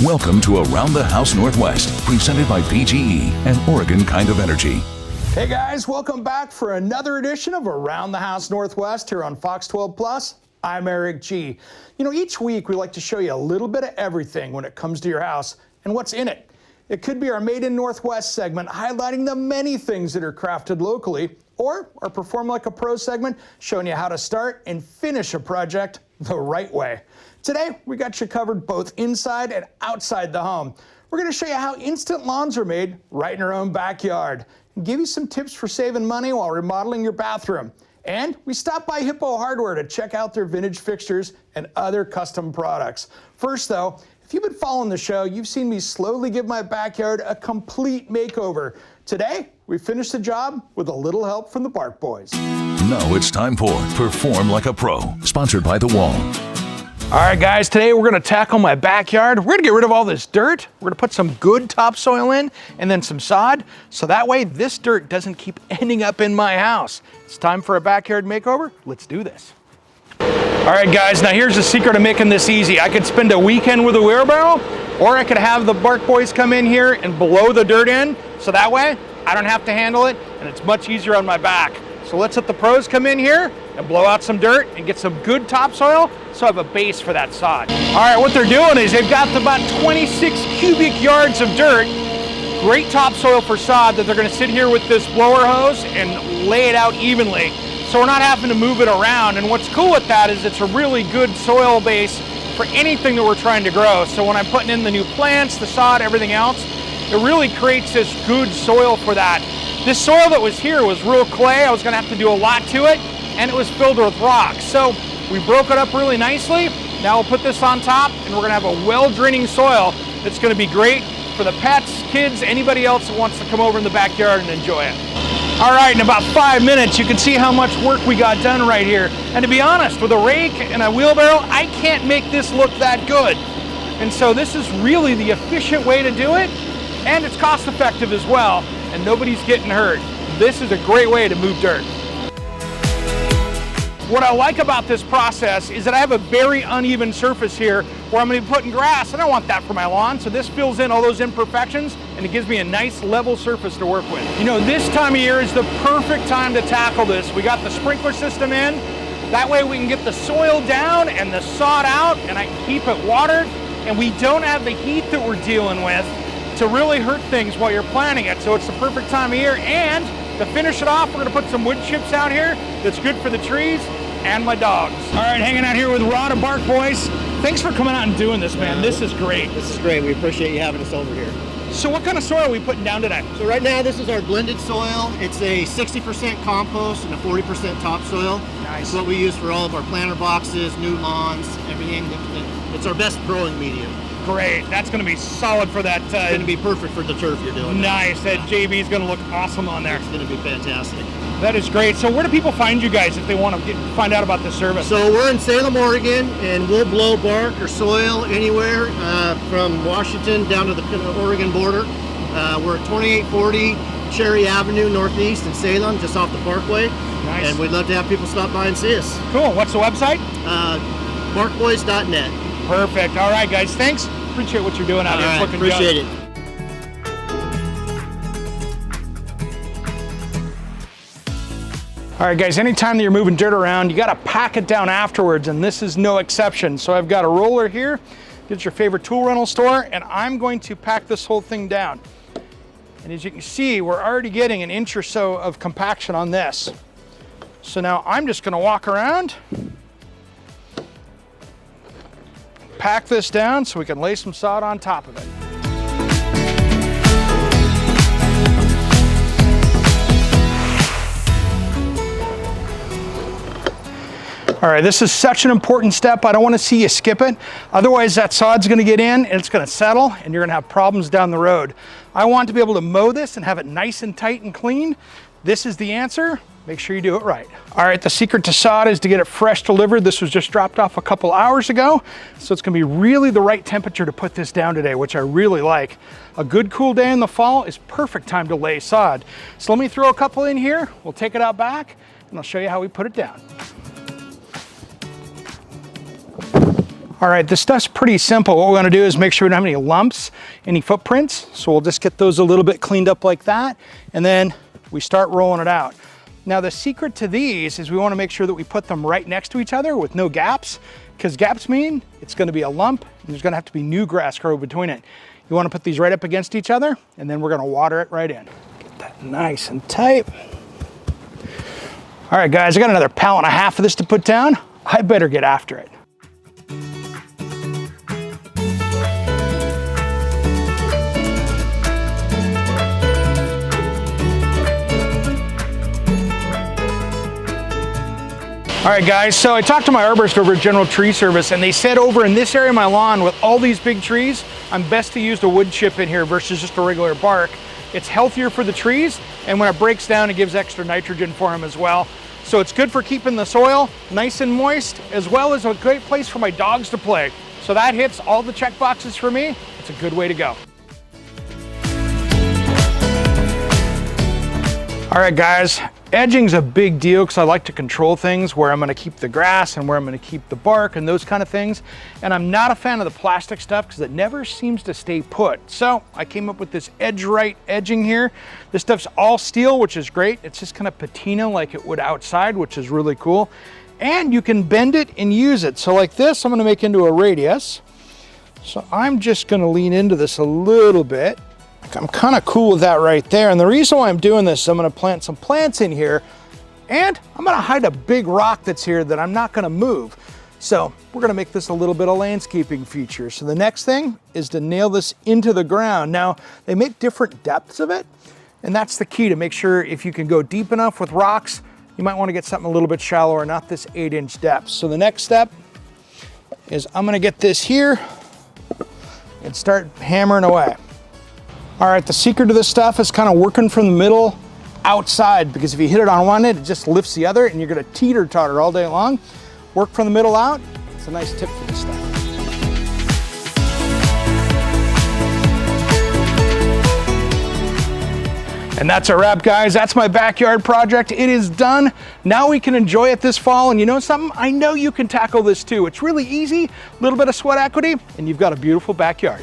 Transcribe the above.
Welcome to Around the House Northwest, presented by PGE and Oregon Kind of Energy. Hey guys, welcome back for another edition of Around the House Northwest here on Fox 12 Plus. I'm Eric G. You know, each week we like to show you a little bit of everything when it comes to your house and what's in it. It could be our Made in Northwest segment highlighting the many things that are crafted locally, or our Perform Like a Pro segment showing you how to start and finish a project the right way. Today, we got you covered both inside and outside the home. We're going to show you how instant lawns are made right in our own backyard, and give you some tips for saving money while remodeling your bathroom. And we stopped by Hippo Hardware to check out their vintage fixtures and other custom products. First though, if you've been following the show, you've seen me slowly give my backyard a complete makeover. Today, we finished the job with a little help from the Bark Boys. Now it's time for Perform Like a Pro, sponsored by The Wall. All right, guys, today we're gonna tackle my backyard. We're gonna get rid of all this dirt. We're gonna put some good topsoil in and then some sod, so that way this dirt doesn't keep ending up in my house. It's time for a backyard makeover. Let's do this. All right, guys, now here's the secret of making this easy. I could spend a weekend with a wheelbarrow, or I could have the Bark Boys come in here and blow the dirt in, so that way I don't have to handle it, and it's much easier on my back. So let's let the pros come in here and blow out some dirt and get some good topsoil so I have a base for that sod. All right, what they're doing is they've got about 26 cubic yards of dirt, great topsoil for sod that they're gonna sit here with this blower hose and lay it out evenly. So we're not having to move it around. And what's cool with that is it's a really good soil base for anything that we're trying to grow. So when I'm putting in the new plants, the sod, everything else, it really creates this good soil for that. This soil that was here was real clay. I was gonna have to do a lot to it, and it was filled with rocks. So we broke it up really nicely. Now we'll put this on top, and we're gonna have a well-draining soil that's gonna be great for the pets, kids, anybody else that wants to come over in the backyard and enjoy it. All right, in about 5 minutes, you can see how much work we got done right here. And to be honest, with a rake and a wheelbarrow, I can't make this look that good. And so this is really the efficient way to do it, and it's cost effective as well, and nobody's getting hurt. This is a great way to move dirt. What I like about this process is that I have a very uneven surface here where I'm going to be putting grass. I don't want that for my lawn, so this fills in all those imperfections and it gives me a nice level surface to work with. You know, this time of year is the perfect time to tackle this. We got the sprinkler system in. That way we can get the soil down and the sod out, and I can keep it watered, and we don't have the heat that we're dealing with to really hurt things while you're planting it. So it's the perfect time of year. And to finish it off, we're gonna put some wood chips out here that's good for the trees and my dogs. All right, hanging out here with Rod of Bark Boys. Thanks for coming out and doing this, man. This is great. This is great. We appreciate you having us over here. So what kind of soil are we putting down today? So right now, this is our blended soil. It's a 60% compost and a 40% topsoil. Nice. It's what we use for all of our planter boxes, new lawns, everything. It's our best growing medium. Great. That's going to be solid for that. It's going to be perfect for the turf you're doing. Nice. That JV is going to look awesome on there. It's going to be fantastic. That is great. So where do people find you guys if they want to find out about this service? So we're in Salem, Oregon, and we'll blow bark or soil anywhere from Washington down to the Oregon border. We're at 2840 Cherry Avenue Northeast in Salem, just off the Parkway. Nice. And we'd love to have people stop by and see us. Cool. What's the website? Barkboys.net. Perfect. All right, guys. Thanks. Appreciate what you're doing out here. All right, It's looking appreciate good. it. All right, guys, anytime that you're moving dirt around, you got to pack it down afterwards, and this is no exception. So I've got a roller here. Get your favorite tool rental store, and I'm going to pack this whole thing down. And as you can see, we're already getting an inch or so of compaction on this. So now I'm just going to walk around, pack this down so we can lay some sod on top of it. All right, this is such an important step. I don't want to see you skip it. Otherwise, that sod's going to get in and it's going to settle and you're going to have problems down the road. I want to be able to mow this and have it nice and tight and clean. This is the answer. Make sure you do it right. All right, the secret to sod is to get it fresh delivered. This was just dropped off a couple hours ago, so it's gonna be really the right temperature to put this down today, which I really like. A good cool day in the fall is perfect time to lay sod. So let me throw a couple in here, we'll take it out back, and I'll show you how we put it down. All right, this stuff's pretty simple. What we're gonna do is make sure we don't have any lumps, any footprints. So we'll just get those a little bit cleaned up like that. And then we start rolling it out. Now the secret to these is we wanna make sure that we put them right next to each other with no gaps, because gaps mean it's gonna be a lump and there's gonna have to be new grass grow between it. You wanna put these right up against each other, and then we're gonna water it right in. Get that nice and tight. All right, guys, I got another 1.5 pounds of this to put down. I better get after it. All right, guys, so I talked to my arborist over at General Tree Service, and they said over in this area of my lawn with all these big trees, I'm best to use the wood chip in here versus just a regular bark. It's healthier for the trees, and when it breaks down, it gives extra nitrogen for them as well. So it's good for keeping the soil nice and moist, as well as a great place for my dogs to play. So that hits all the check boxes for me. It's a good way to go. All right, guys, edging's a big deal because I like to control things, where I'm gonna keep the grass and where I'm gonna keep the bark and those kind of things. And I'm not a fan of the plastic stuff because it never seems to stay put. So I came up with this edge right edging here. This stuff's all steel, which is great. It's just kind of patina like it would outside, which is really cool. And you can bend it and use it. So like this, I'm gonna make into a radius. So I'm just gonna lean into this a little bit. I'm kind of cool with that right there. And the reason why I'm doing this is I'm gonna plant some plants in here, and I'm gonna hide a big rock that's here that I'm not gonna move. So we're gonna make this a little bit of landscaping feature. So the next thing is to nail this into the ground. Now, they make different depths of it, and that's the key to make sure if you can go deep enough with rocks, you might wanna get something a little bit shallower, not this 8-inch depth. So the next step is I'm gonna get this here and start hammering away. All right, the secret to this stuff is kind of working from the middle outside, because if you hit it on one end, it just lifts the other and you're gonna teeter-totter all day long. Work from the middle out. It's a nice tip for this stuff. And that's a wrap, guys. That's my backyard project. It is done. Now we can enjoy it this fall. And you know something? I know you can tackle this too. It's really easy, a little bit of sweat equity, and you've got a beautiful backyard.